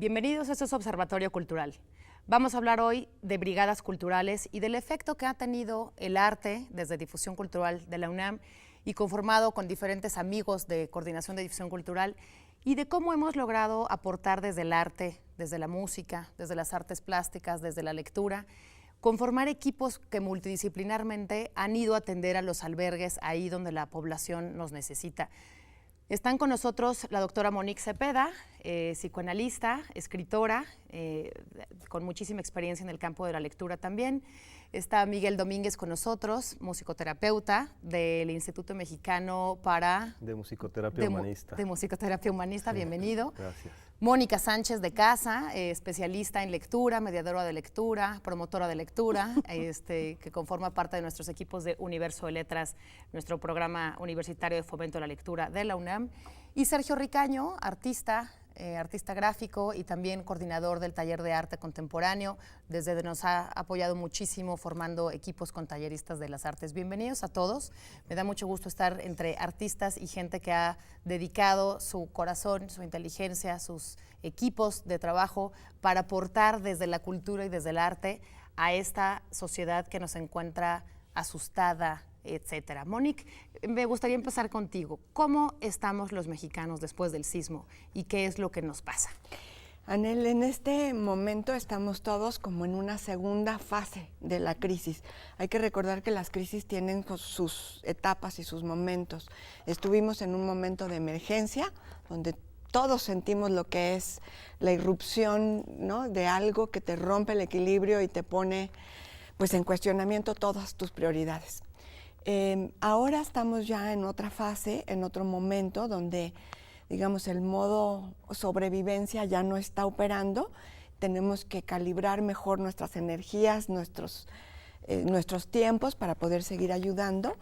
Bienvenidos a este Observatorio Cultural. Vamos a hablar hoy de brigadas culturales y del efecto que ha tenido el arte desde Difusión Cultural de la UNAM y conformado con diferentes amigos de Coordinación de Difusión Cultural y de cómo hemos logrado aportar desde el arte, desde la música, desde las artes plásticas, desde la lectura, conformar equipos que multidisciplinarmente han ido a atender a los albergues ahí donde la población nos necesita. Están con nosotros la doctora Monique Cepeda, psicoanalista, escritora, con muchísima experiencia en el campo de la lectura también. Está Miguel Domínguez con nosotros, musicoterapeuta del Instituto Mexicano de Musicoterapia Humanista. De Musicoterapia Humanista, sí, bienvenido. Gracias. Mónica Sánchez de Casa, especialista en lectura, mediadora de lectura, promotora de lectura, que conforma parte de nuestros equipos de Universo de Letras, nuestro programa universitario de fomento de la lectura de la UNAM. Y Sergio Ricaño, artista gráfico y también coordinador del Taller de Arte Contemporáneo, desde donde nos ha apoyado muchísimo formando equipos con talleristas de las artes. Bienvenidos a todos. Me da mucho gusto estar entre artistas y gente que ha dedicado su corazón, su inteligencia, sus equipos de trabajo para aportar desde la cultura y desde el arte a esta sociedad que nos encuentra asustada, etcétera. Monique, me gustaría empezar contigo. ¿Cómo estamos los mexicanos después del sismo y qué es lo que nos pasa? Anel, en este momento estamos todos como en una segunda fase de la crisis. Hay que recordar que las crisis tienen sus etapas y sus momentos. Estuvimos en un momento de emergencia donde todos sentimos lo que es la irrupción, ¿no?, de algo que te rompe el equilibrio y te pone pues en cuestionamiento todas tus prioridades. Ahora estamos ya en otra fase, en otro momento donde, digamos, el modo sobrevivencia ya no está operando. Tenemos que calibrar mejor nuestras energías, nuestros tiempos para poder seguir ayudando.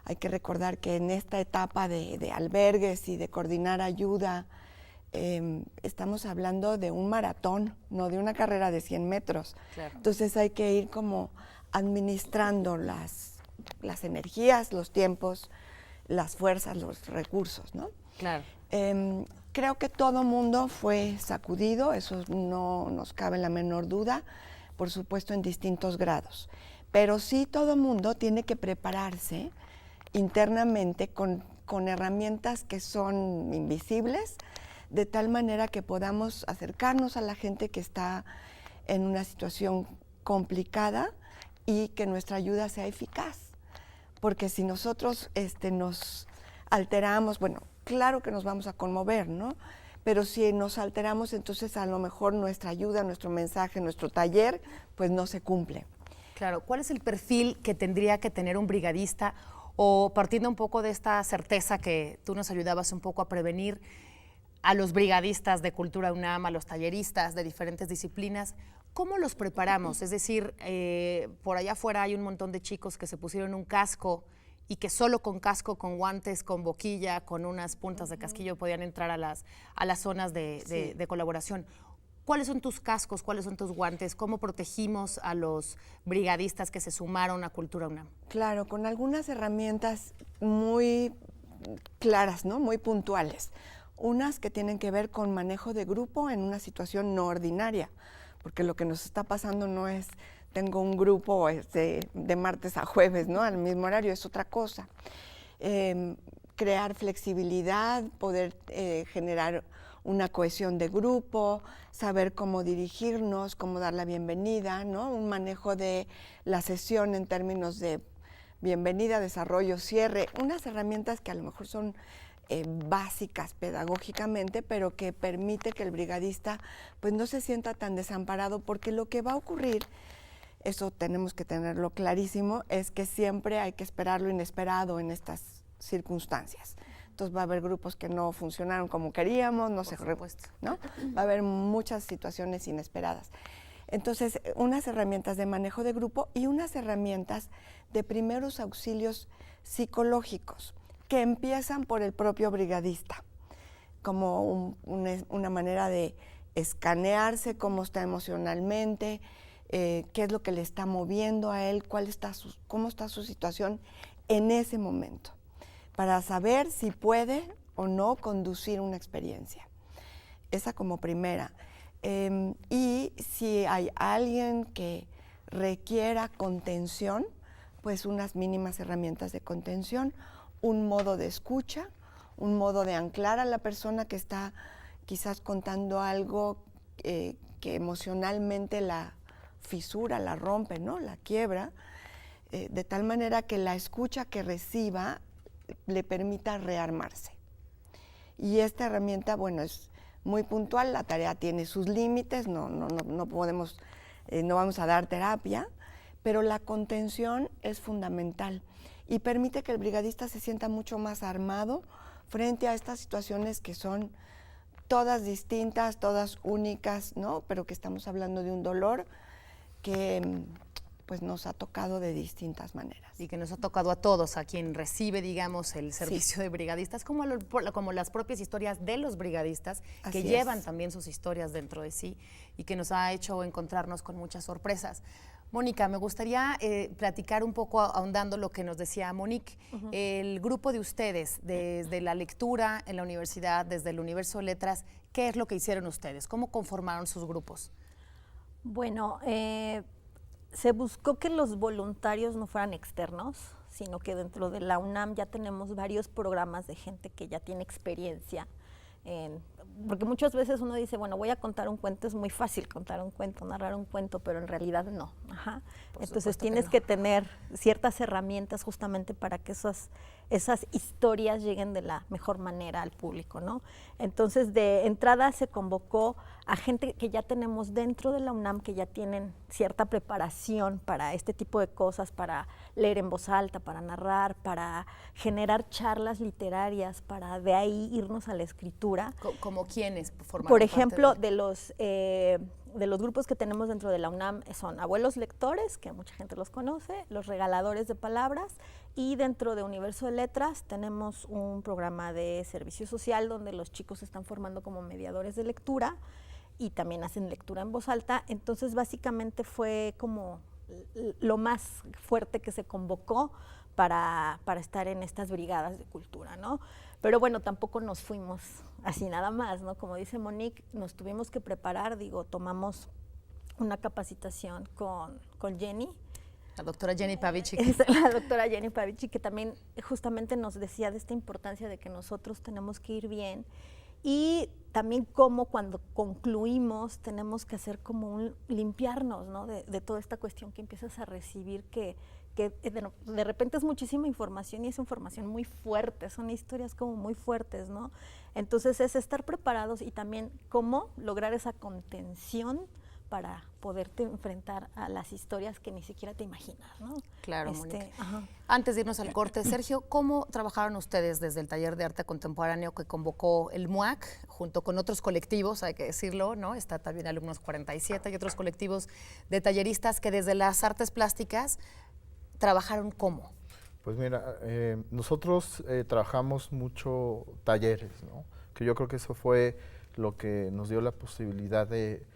Hay que recordar que en esta etapa de albergues y de coordinar ayuda, estamos hablando de un maratón, no de una carrera de 100 metros. Claro. Entonces hay que ir como administrando las energías, los tiempos, las fuerzas, los recursos, ¿no? Claro. Creo que todo mundo fue sacudido, eso no nos cabe la menor duda, por supuesto en distintos grados. Pero sí todo mundo tiene que prepararse internamente con herramientas que son invisibles, de tal manera que podamos acercarnos a la gente que está en una situación complicada y que nuestra ayuda sea eficaz. Porque si nosotros nos alteramos, bueno, claro que nos vamos a conmover, ¿no? Pero si nos alteramos, entonces a lo mejor nuestra ayuda, nuestro mensaje, nuestro taller, pues no se cumple. Claro, ¿cuál es el perfil que tendría que tener un brigadista? O partiendo un poco de esta certeza que tú nos ayudabas un poco a prevenir a los brigadistas de Cultura UNAM, a los talleristas de diferentes disciplinas, ¿cómo los preparamos? Es decir, por allá afuera hay un montón de chicos que se pusieron un casco y que solo con casco, con guantes, con boquilla, con unas puntas de casquillo podían entrar a las zonas de colaboración. ¿Cuáles son tus cascos? ¿Cuáles son tus guantes? ¿Cómo protegimos a los brigadistas que se sumaron a Cultura UNAM? Claro, con algunas herramientas muy claras, ¿no?, muy puntuales. Unas que tienen que ver con manejo de grupo en una situación no ordinaria, porque lo que nos está pasando no es tengo un grupo de martes a jueves, ¿no?, al mismo horario, es otra cosa. Crear flexibilidad, poder generar una cohesión de grupo, saber cómo dirigirnos, cómo dar la bienvenida, ¿no?, un manejo de la sesión en términos de bienvenida, desarrollo, cierre, unas herramientas que a lo mejor son básicas pedagógicamente, pero que permite que el brigadista pues no se sienta tan desamparado, porque lo que va a ocurrir, eso tenemos que tenerlo clarísimo, es que siempre hay que esperar lo inesperado en estas circunstancias. Entonces va a haber grupos que no funcionaron como queríamos, ¿no? Va a haber muchas situaciones inesperadas. Entonces, unas herramientas de manejo de grupo y unas herramientas de primeros auxilios psicológicos, que empiezan por el propio brigadista, como una manera de escanearse cómo está emocionalmente, qué es lo que le está moviendo a él, cómo está su situación en ese momento, para saber si puede o no conducir una experiencia. Esa como primera. Y si hay alguien que requiera contención, pues unas mínimas herramientas de contención, un modo de escucha, un modo de anclar a la persona que está quizás contando algo que emocionalmente la fisura, la rompe, ¿no? La quiebra, de tal manera que la escucha que reciba le permita rearmarse. Y esta herramienta, bueno, es muy puntual, la tarea tiene sus límites, no podemos, no vamos a dar terapia, pero la contención es fundamental y permite que el brigadista se sienta mucho más armado frente a estas situaciones que son todas distintas, todas únicas, ¿no? Pero que estamos hablando de un dolor que pues nos ha tocado de distintas maneras. Y que nos ha tocado a todos, a quien recibe, digamos, el servicio de brigadistas, como las propias historias de los brigadistas, que llevan también sus historias dentro de sí y que nos ha hecho encontrarnos con muchas sorpresas. Mónica, me gustaría platicar un poco, ahondando lo que nos decía Monique, el grupo de ustedes, desde la lectura en la universidad, desde el Universo de Letras, ¿qué es lo que hicieron ustedes? ¿Cómo conformaron sus grupos? Bueno, se buscó que los voluntarios no fueran externos, sino que dentro de la UNAM ya tenemos varios programas de gente que ya tiene experiencia porque muchas veces uno dice, bueno, voy a contar un cuento, es muy fácil contar un cuento, narrar un cuento, pero en realidad no. Entonces tienes que tener ciertas herramientas justamente para que esas historias lleguen de la mejor manera al público, ¿no? Entonces de entrada se convocó a gente que ya tenemos dentro de la UNAM, que ya tienen cierta preparación para este tipo de cosas, para leer en voz alta, para narrar, para generar charlas literarias, para de ahí irnos a la escritura. ¿Como quiénes forman? Por ejemplo, de los grupos que tenemos dentro de la UNAM son abuelos lectores, que mucha gente los conoce, los regaladores de palabras, y dentro de Universo de Letras tenemos un programa de servicio social donde los chicos se están formando como mediadores de lectura y también hacen lectura en voz alta. Entonces básicamente fue como lo más fuerte que se convocó para estar en estas brigadas de cultura, ¿no? Pero bueno, tampoco nos fuimos así nada más, ¿no? Como dice Monique, nos tuvimos que preparar, tomamos una capacitación con Jenny. La doctora Jenny Pavici. La doctora Jenny Pavici, que también justamente nos decía de esta importancia de que nosotros tenemos que ir bien y también como cuando concluimos tenemos que hacer como un limpiarnos, ¿no? de toda esta cuestión que empiezas a recibir que de repente es muchísima información y es información muy fuerte, son historias como muy fuertes, ¿no? Entonces es estar preparados y también cómo lograr esa contención para poderte enfrentar a las historias que ni siquiera te imaginas, ¿no? Claro, Mónica. Antes de irnos al corte, Sergio, ¿cómo trabajaron ustedes desde el Taller de Arte Contemporáneo que convocó el MUAC, junto con otros colectivos, hay que decirlo, ¿no? Está también Alumnos 47 y otros colectivos de talleristas que desde las artes plásticas trabajaron cómo? Pues mira, nosotros trabajamos mucho talleres, ¿no? Que yo creo que eso fue lo que nos dio la posibilidad de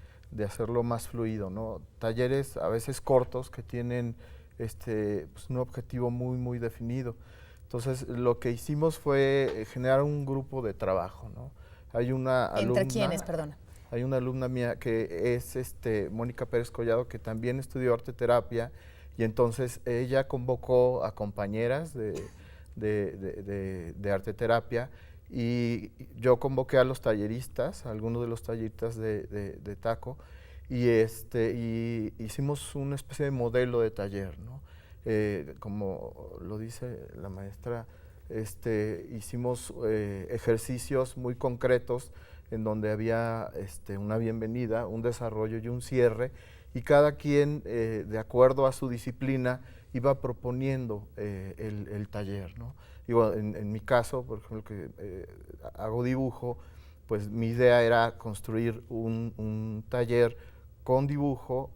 hacerlo más fluido, ¿no? Talleres a veces cortos que tienen pues un objetivo muy, muy definido. Entonces, lo que hicimos fue generar un grupo de trabajo, ¿no? Hay una alumna... ¿Entre quiénes, perdona? Hay una alumna mía que es Mónica Pérez Collado, que también estudió arte terapia, y entonces ella convocó a compañeras de arte terapia, y yo convoqué a los talleristas, a algunos de los talleristas de Taco, y hicimos una especie de modelo de taller, ¿no? Como lo dice la maestra, hicimos ejercicios muy concretos en donde había una bienvenida, un desarrollo y un cierre, y cada quien, de acuerdo a su disciplina, iba proponiendo el taller, ¿no? Digo, en mi caso, por ejemplo, que hago dibujo, pues mi idea era construir un taller con dibujo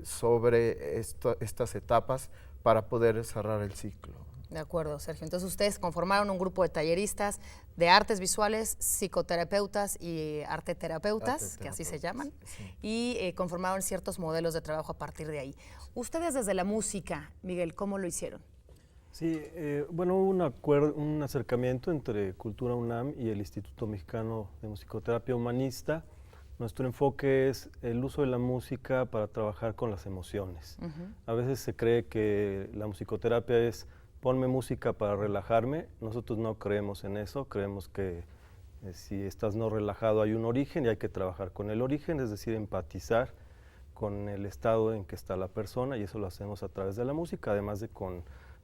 sobre estas etapas para poder cerrar el ciclo. De acuerdo, Sergio. Entonces ustedes conformaron un grupo de talleristas de artes visuales, psicoterapeutas y arteterapeutas, que así se llaman, sí. Y conformaron ciertos modelos de trabajo a partir de ahí. Ustedes desde la música, Miguel, ¿cómo lo hicieron? Sí, bueno, hubo un acercamiento entre Cultura UNAM y el Instituto Mexicano de Musicoterapia Humanista, Nuestro enfoque es el uso de la música para trabajar con las emociones. A veces se cree que la musicoterapia es ponme música para relajarme. Nosotros no creemos en eso, creemos que si estás no relajado hay un origen y hay que trabajar con el origen, es decir, empatizar con el estado en que está la persona, y eso lo hacemos a través de la música, además de con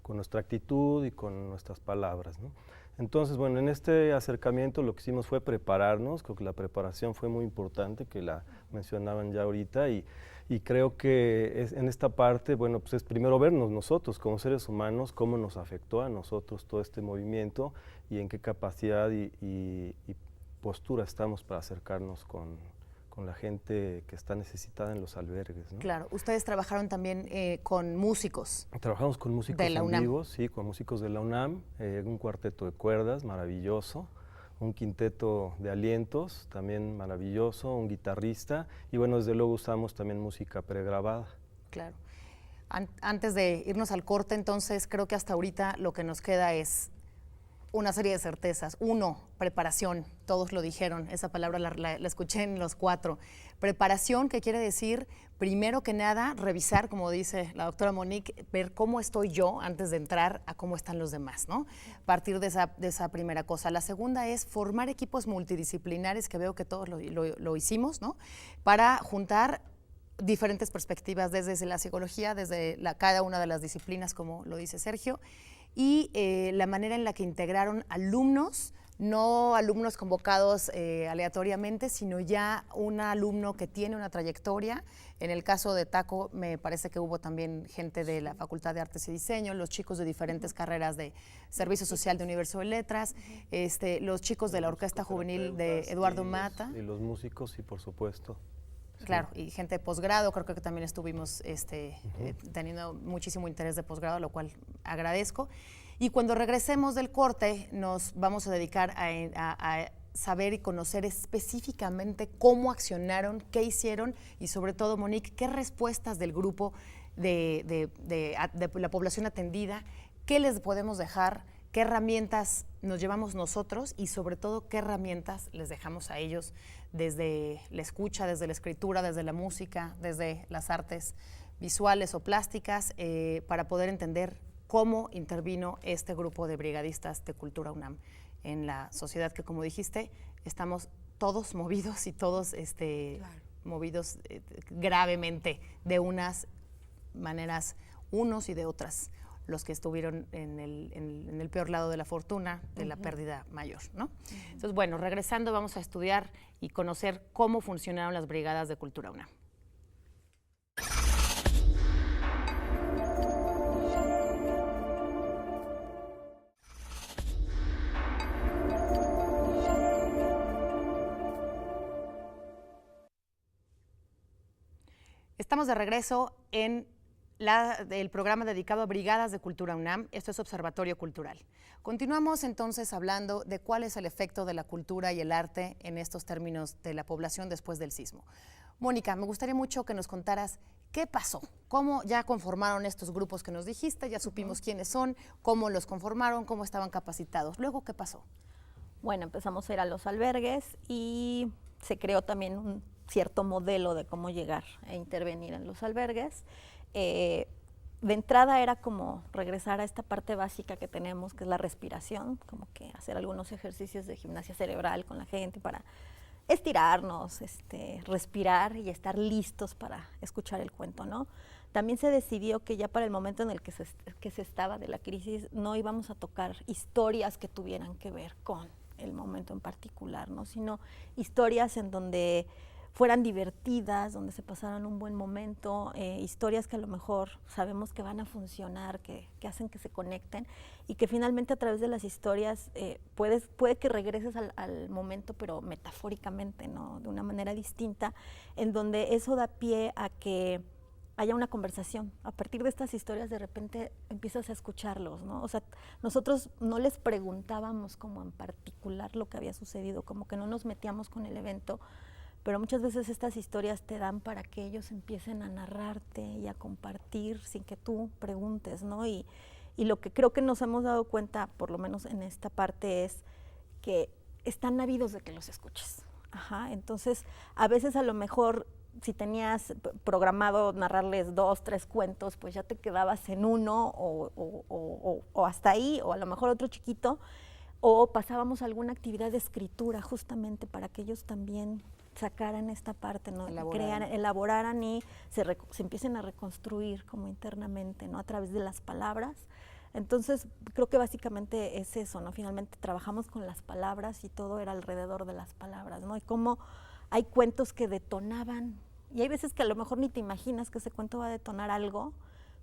nuestra actitud y con nuestras palabras, ¿no? Entonces, bueno, en este acercamiento lo que hicimos fue prepararnos, creo que la preparación fue muy importante, que la mencionaban ya ahorita, y creo que en esta parte, bueno, pues es primero vernos nosotros como seres humanos, cómo nos afectó a nosotros todo este movimiento y en qué capacidad y postura estamos para acercarnos con la gente que está necesitada en los albergues, ¿no? Claro, ustedes trabajaron también con músicos. Trabajamos con músicos de la en UNAM. vivo, sí, con músicos de la UNAM, un cuarteto de cuerdas maravilloso, un quinteto de alientos también maravilloso, un guitarrista, y bueno, desde luego usamos también música pregrabada. Claro. Antes de irnos al corte, entonces, creo que hasta ahorita lo que nos queda es una serie de certezas. Uno, preparación, todos lo dijeron, esa palabra la escuché en los 4. Preparación, que quiere decir, primero que nada, revisar, como dice la doctora Monique, ver cómo estoy yo antes de entrar a cómo están los demás, ¿no? Partir de esa primera cosa. La segunda es formar equipos multidisciplinares, que veo que todos lo hicimos, ¿no? Para juntar diferentes perspectivas, desde la psicología, desde cada una de las disciplinas, como lo dice Sergio, y la manera en la que integraron alumnos, no alumnos convocados aleatoriamente, sino ya un alumno que tiene una trayectoria. En el caso de Taco, me parece que hubo también gente de la Facultad de Artes y Diseño, los chicos de diferentes carreras de Servicio Social de Universo de Letras, los chicos de la Orquesta Juvenil de Eduardo Mata. Y los músicos, y por supuesto. Claro, y gente de posgrado, creo que también estuvimos teniendo muchísimo interés de posgrado, lo cual agradezco. Y cuando regresemos del corte, nos vamos a dedicar a saber y conocer específicamente cómo accionaron, qué hicieron y sobre todo, Monique, qué respuestas del grupo de la población atendida, qué les podemos dejar, qué herramientas nos llevamos nosotros y sobre todo qué herramientas les dejamos a ellos desde la escucha, desde la escritura, desde la música, desde las artes visuales o plásticas, para poder entender cómo intervino este grupo de brigadistas de Cultura UNAM en la sociedad que, como dijiste, estamos todos movidos y todos movidos gravemente de unas maneras unos y de otras, los que estuvieron en el peor lado de la fortuna, de la pérdida mayor, ¿no? Entonces, bueno, regresando vamos a estudiar y conocer cómo funcionaron las brigadas de Cultura UNAM. Estamos de regreso en el programa dedicado a Brigadas de Cultura UNAM. Esto es Observatorio Cultural. Continuamos entonces hablando de cuál es el efecto de la cultura y el arte en estos términos de la población después del sismo. Mónica, me gustaría mucho que nos contaras qué pasó, cómo ya conformaron estos grupos que nos dijiste, ya supimos quiénes son, cómo los conformaron, cómo estaban capacitados. Luego, ¿qué pasó? Bueno, empezamos a ir a los albergues y se creó también un cierto modelo de cómo llegar e intervenir en los albergues. De entrada era como regresar a esta parte básica que tenemos, que es la respiración, como que hacer algunos ejercicios de gimnasia cerebral con la gente para estirarnos, respirar y estar listos para escuchar el cuento, ¿no? También se decidió que ya para el momento en el que se estaba de la crisis no íbamos a tocar historias que tuvieran que ver con el momento en particular, ¿no? Sino historias en donde fueran divertidas, donde se pasaran un buen momento, historias que a lo mejor sabemos que van a funcionar, que hacen que se conecten y que finalmente a través de las historias puede que regreses al momento, pero metafóricamente, ¿no? De una manera distinta, en donde eso da pie a que haya una conversación. A partir de estas historias de repente empiezas a escucharlos, ¿no? O sea, nosotros no les preguntábamos como en particular lo que había sucedido, como que no nos metíamos con el evento, pero muchas veces estas historias te dan para que ellos empiecen a narrarte y a compartir sin que tú preguntes, ¿no? Y lo que creo que nos hemos dado cuenta, por lo menos en esta parte, es que están ávidos de que los escuches. Ajá, entonces a veces a lo mejor si tenías programado narrarles 2, 3 cuentos, pues ya te quedabas en uno o hasta ahí, o a lo mejor otro chiquito, o pasábamos a alguna actividad de escritura justamente para que ellos también sacaran esta parte, ¿no? Elaboraran y se empiecen a reconstruir como internamente, ¿no? A través de las palabras. Entonces, creo que básicamente es eso, ¿no? Finalmente trabajamos con las palabras y todo era alrededor de las palabras, ¿no? Y cómo hay cuentos que detonaban, y hay veces que a lo mejor ni te imaginas que ese cuento va a detonar algo,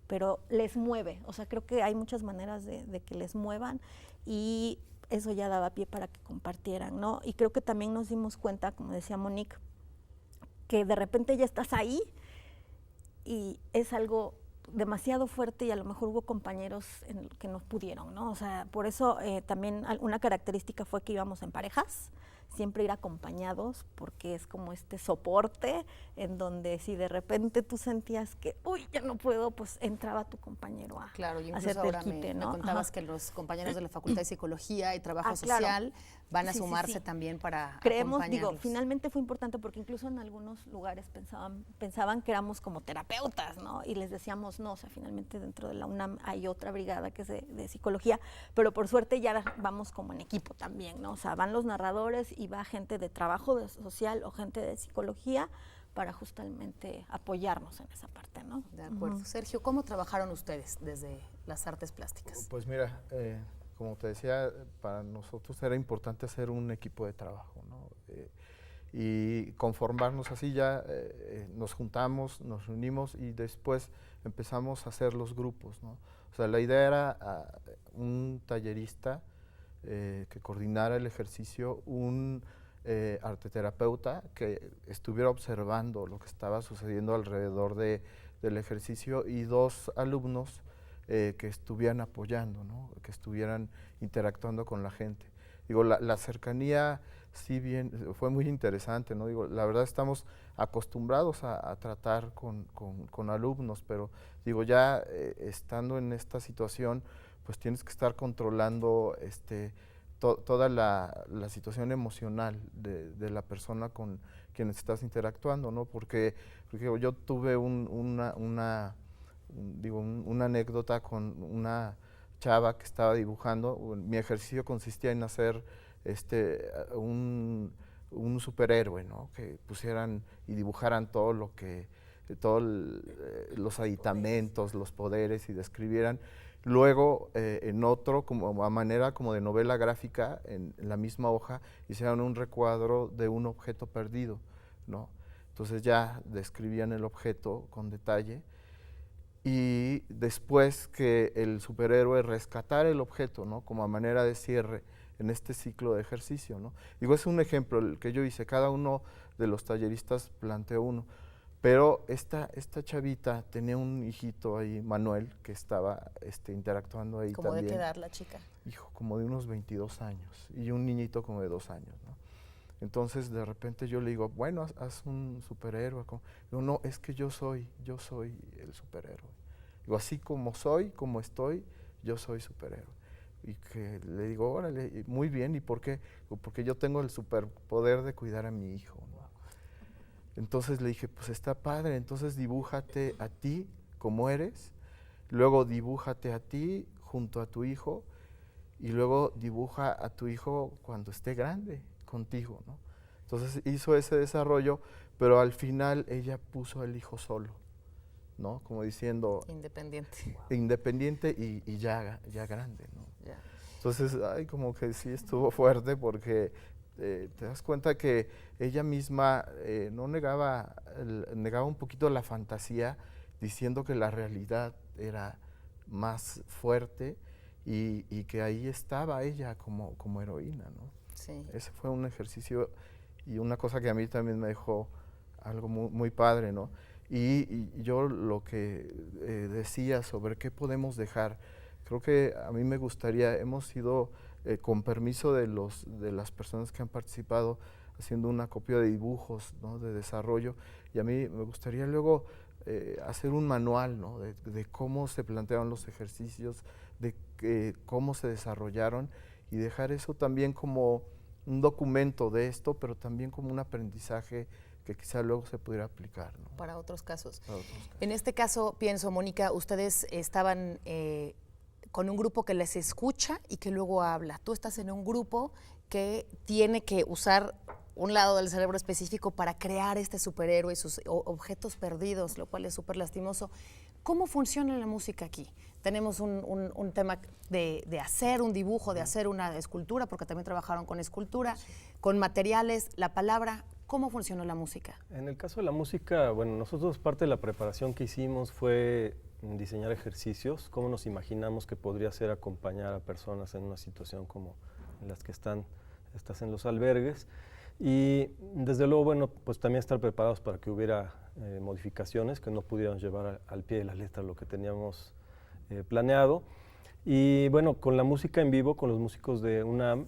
pero les mueve. O sea, creo que hay muchas maneras de que les muevan y eso ya daba pie para que compartieran, ¿no? Y creo que también nos dimos cuenta, como decía Monique, que de repente ya estás ahí y es algo demasiado fuerte y a lo mejor hubo compañeros que no pudieron, ¿no? O sea, por eso también una característica fue que íbamos en parejas, siempre ir acompañados, porque es como este soporte en donde si de repente tú sentías que, uy, ya no puedo, pues entraba tu compañero a claro, y incluso hacerte ahora el quite, me ¿no? contabas Ajá. que los compañeros de la Facultad de Psicología y Trabajo Claro. Social van a Sí, sí, sumarse sí. también para Creemos, acompañarlos. finalmente fue importante porque incluso en algunos lugares pensaban que éramos como terapeutas, ¿no? Y les decíamos, no, o sea, finalmente dentro de la UNAM hay otra brigada que es de psicología, pero por suerte ya vamos como en equipo también, ¿no? O sea, van los narradores y va gente de trabajo social o gente de psicología para justamente apoyarnos en esa parte, ¿no? De acuerdo. Sergio, ¿cómo trabajaron ustedes desde las artes plásticas? Pues mira, como te decía, para nosotros era importante hacer un equipo de trabajo, ¿no? Y conformarnos así ya, nos juntamos, nos reunimos y después empezamos a hacer los grupos, ¿no? O sea, la idea era un tallerista que coordinara el ejercicio, un arteterapeuta que estuviera observando lo que estaba sucediendo alrededor del ejercicio y 2 alumnos que estuvieran apoyando, ¿no? Que estuvieran interactuando con la gente. Digo, la cercanía, sí bien, fue muy interesante, ¿no? Digo, la verdad estamos acostumbrados a tratar con alumnos, pero digo, ya estando en esta situación, pues tienes que estar controlando toda la situación emocional de la persona con quien estás interactuando, ¿no? Porque yo tuve una anécdota con una chava que estaba dibujando. Mi ejercicio consistía en hacer un superhéroe, ¿no? Que pusieran y dibujaran todo lo que, los aditamentos, los poderes y describieran. Luego, en otro, como a manera como de novela gráfica, en la misma hoja, hicieron un recuadro de un objeto perdido, ¿no? Entonces ya describían el objeto con detalle y después que el superhéroe rescatara el objeto, ¿no? Como a manera de cierre en este ciclo de ejercicio, ¿no? Digo, es un ejemplo el que yo hice, cada uno de los talleristas planteó uno. Pero esta chavita tenía un hijito ahí, Manuel, que estaba interactuando ahí ¿Cómo también. de qué edad la chica? Hijo, como de unos 22 años, y un niñito como de 2 años, ¿no? Entonces, de repente yo le digo, bueno, haz un superhéroe. Digo, no, es que yo soy el superhéroe. Digo, así como soy, como estoy, yo soy superhéroe. Y que le digo, órale, muy bien, ¿y por qué? Digo, porque yo tengo el superpoder de cuidar a mi hijo, ¿no? Entonces le dije, pues está padre, entonces dibújate a ti como eres, luego dibújate a ti junto a tu hijo y luego dibuja a tu hijo cuando esté grande contigo, ¿no? Entonces hizo ese desarrollo, pero al final ella puso al hijo solo, ¿no? Como diciendo… Independiente. Independiente y ya grande, ¿no? Ya. Entonces, ay, como que sí estuvo fuerte porque te das cuenta que ella misma no negaba un poquito la fantasía, diciendo que la realidad era más fuerte y que ahí estaba ella como heroína, ¿no? Sí. Ese fue un ejercicio y una cosa que a mí también me dejó algo muy, muy padre, ¿no? Y yo lo que decía sobre qué podemos dejar, creo que a mí me gustaría, hemos sido, con permiso de las personas que han participado, haciendo un acopio de dibujos, ¿no? De desarrollo, y a mí me gustaría luego hacer un manual, ¿no? de cómo se plantearon los ejercicios, de cómo se desarrollaron, y dejar eso también como un documento de esto, pero también como un aprendizaje que quizá luego se pudiera aplicar, ¿no? Para otros casos. Para otros casos. En este caso, pienso, Mónica, ustedes estaban con un grupo que les escucha y que luego habla. Tú estás en un grupo que tiene que usar un lado del cerebro específico para crear este superhéroe y sus objetos perdidos, lo cual es súper lastimoso. ¿Cómo funciona la música aquí? Tenemos un tema de hacer un dibujo, de hacer una escultura, porque también trabajaron con escultura, con materiales, la palabra. ¿Cómo funcionó la música? En el caso de la música, bueno, nosotros parte de la preparación que hicimos fue diseñar ejercicios, cómo nos imaginamos que podría ser acompañar a personas en una situación como en las que estás en los albergues. Y desde luego, bueno, pues también estar preparados para que hubiera modificaciones que no pudieran llevar al pie de la letra lo que teníamos planeado. Y bueno, con la música en vivo, con los músicos de UNAM,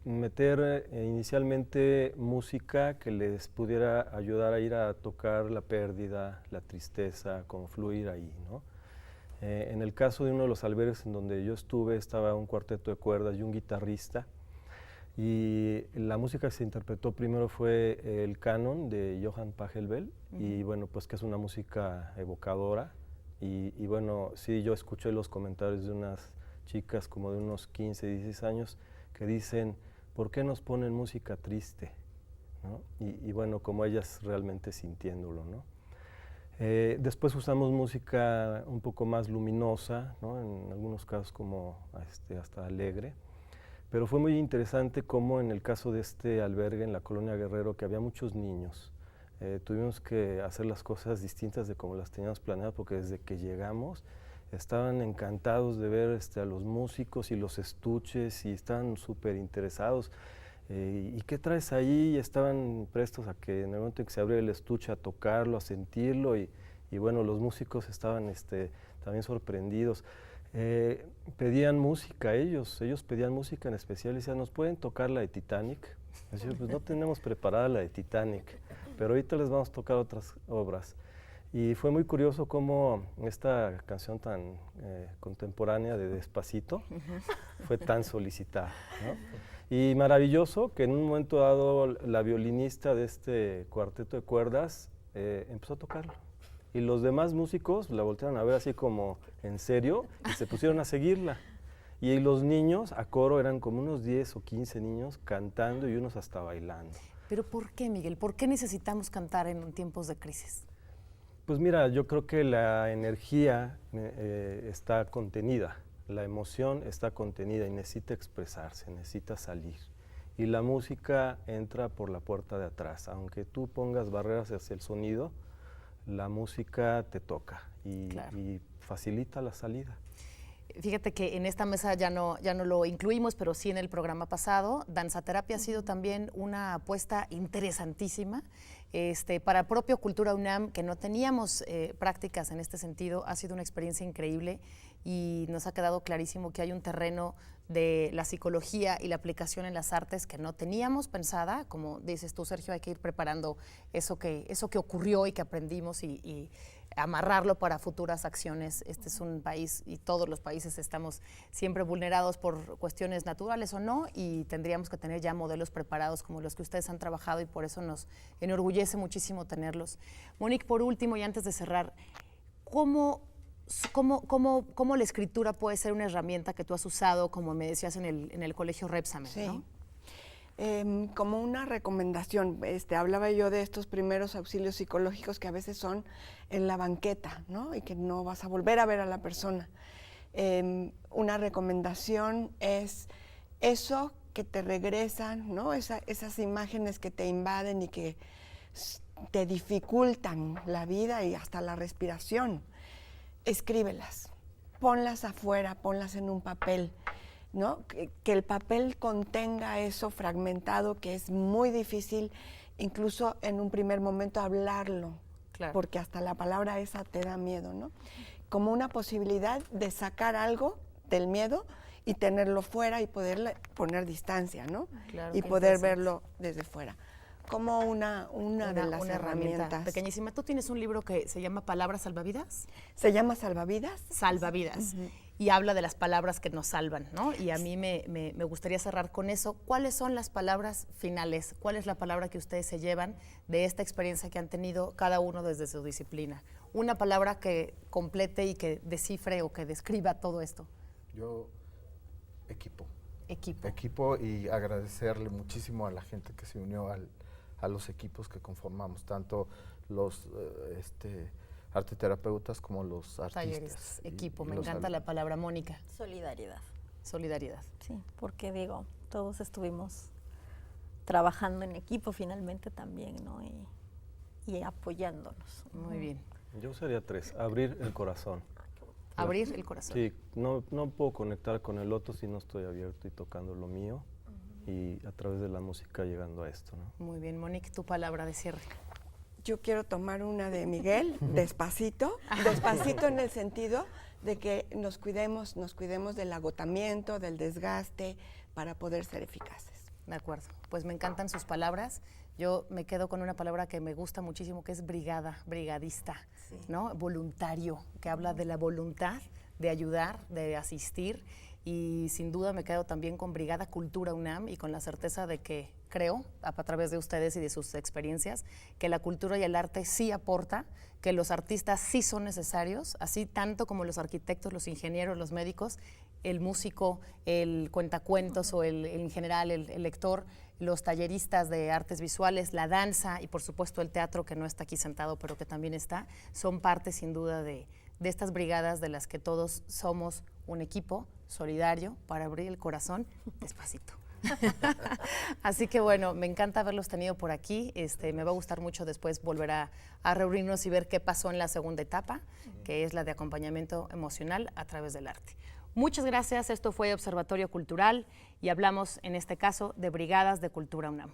meter inicialmente música que les pudiera ayudar a ir a tocar la pérdida, la tristeza, confluir ahí, ¿no? En el caso de uno de los albergues en donde yo estuve, estaba un cuarteto de cuerdas y un guitarrista, y la música que se interpretó primero fue el canon de Johann Pachelbel, y bueno, pues que es una música evocadora, y bueno, sí, yo escuché los comentarios de unas chicas como de unos 15, 16 años que dicen, ¿por qué nos ponen música triste? ¿No? Y bueno, como ellas realmente sintiéndolo, ¿no? Después usamos música un poco más luminosa, ¿no? En algunos casos como hasta alegre, pero fue muy interesante como en el caso de este albergue en la Colonia Guerrero, que había muchos niños, tuvimos que hacer las cosas distintas de como las teníamos planeadas, porque desde que llegamos estaban encantados de ver a los músicos y los estuches y estaban súper interesados. ¿Y qué traes ahí? Y estaban prestos a que en el momento en que se abriera el estuche a tocarlo, a sentirlo, y bueno, los músicos estaban también sorprendidos. Pedían música ellos pedían música en especial y decían, ¿nos pueden tocar la de Titanic? Decía, pues no tenemos preparada la de Titanic, pero ahorita les vamos a tocar otras obras. Y fue muy curioso cómo esta canción tan contemporánea de Despacito fue tan solicitada, ¿no? Y maravilloso que en un momento dado la violinista de este cuarteto de cuerdas empezó a tocarlo. Y los demás músicos la voltearon a ver así como en serio y se pusieron a seguirla. Y los niños a coro eran como unos 10 o 15 niños cantando y unos hasta bailando. ¿Pero por qué, Miguel? ¿Por qué necesitamos cantar en tiempos de crisis? Pues mira, yo creo que la energía está contenida, la emoción está contenida y necesita expresarse, necesita salir. Y la música entra por la puerta de atrás. Aunque tú pongas barreras hacia el sonido, la música te toca y facilita la salida. Fíjate que en esta mesa ya no lo incluimos, pero sí en el programa pasado. Danzaterapia ha sido también una apuesta interesantísima para propio Cultura UNAM, que no teníamos prácticas en este sentido. Ha sido una experiencia increíble y nos ha quedado clarísimo que hay un terreno de la psicología y la aplicación en las artes que no teníamos pensada. Como dices tú, Sergio, hay que ir preparando eso que ocurrió y que aprendimos y amarrarlo para futuras acciones. Este es un país y todos los países estamos siempre vulnerados por cuestiones naturales o no, y tendríamos que tener ya modelos preparados como los que ustedes han trabajado, y por eso nos enorgullece muchísimo tenerlos. Monique, por último y antes de cerrar, ¿cómo la escritura puede ser una herramienta que tú has usado, como me decías, en el Colegio Repsamen? Sí. ¿No? Como una recomendación, hablaba yo de estos primeros auxilios psicológicos que a veces son en la banqueta, ¿no? Y que no vas a volver a ver a la persona. Una recomendación es eso que te regresan, ¿no? Esas imágenes que te invaden y que te dificultan la vida y hasta la respiración. Escríbelas, ponlas afuera, ponlas en un papel, ¿no? Que el papel contenga eso fragmentado, que es muy difícil, incluso en un primer momento hablarlo, claro, porque hasta la palabra esa te da miedo, ¿no? Como una posibilidad de sacar algo del miedo y tenerlo fuera y poderle poner distancia, ¿no? Claro, y poder verlo desde fuera. Como una de las herramientas pequeñísima. ¿Tú tienes un libro que se llama Palabras Salvavidas? ¿Se llama Salvavidas? Salvavidas. y habla de las palabras que nos salvan, ¿no? Y a mí me gustaría cerrar con eso. ¿Cuáles son las palabras finales? ¿Cuál es la palabra que ustedes se llevan de esta experiencia que han tenido cada uno desde su disciplina? Una palabra que complete y que descifre o que describa todo esto. Yo, equipo. Equipo. Equipo, y agradecerle muchísimo a la gente que se unió a los equipos que conformamos, tanto los arteterapeutas como los artistas. Talleristas, equipo, me encanta la palabra, Mónica. Solidaridad. Solidaridad. Sí, porque digo, todos estuvimos trabajando en equipo finalmente también, ¿no? Y apoyándonos. Muy bien. Yo usaría 3, abrir el corazón. Abrir el corazón. Sí, no puedo conectar con el otro si no estoy abierto y tocando lo mío, y a través de la música llegando a esto, ¿no? Muy bien, Mónica, tu palabra de cierre. Yo quiero tomar una de Miguel, despacito, despacito en el sentido de que nos cuidemos del agotamiento, del desgaste, para poder ser eficaces. De acuerdo, pues me encantan sus palabras. Yo me quedo con una palabra que me gusta muchísimo, que es brigada, brigadista, sí, ¿no? Voluntario, que habla de la voluntad de ayudar, de asistir, y sin duda me quedo también con Brigada Cultura UNAM y con la certeza de que creo, a través de ustedes y de sus experiencias, que la cultura y el arte sí aporta, que los artistas sí son necesarios, así tanto como los arquitectos, los ingenieros, los médicos, el músico, el cuentacuentos o en general el lector, los talleristas de artes visuales, la danza y por supuesto el teatro, que no está aquí sentado pero que también está, son parte sin duda de estas brigadas de las que todos somos un equipo solidario para abrir el corazón despacito. Así que bueno, me encanta haberlos tenido por aquí. Me va a gustar mucho después volver a reunirnos y ver qué pasó en la segunda etapa, que es la de acompañamiento emocional a través del arte. Muchas gracias, esto fue Observatorio Cultural y hablamos en este caso de Brigadas de Cultura UNAM.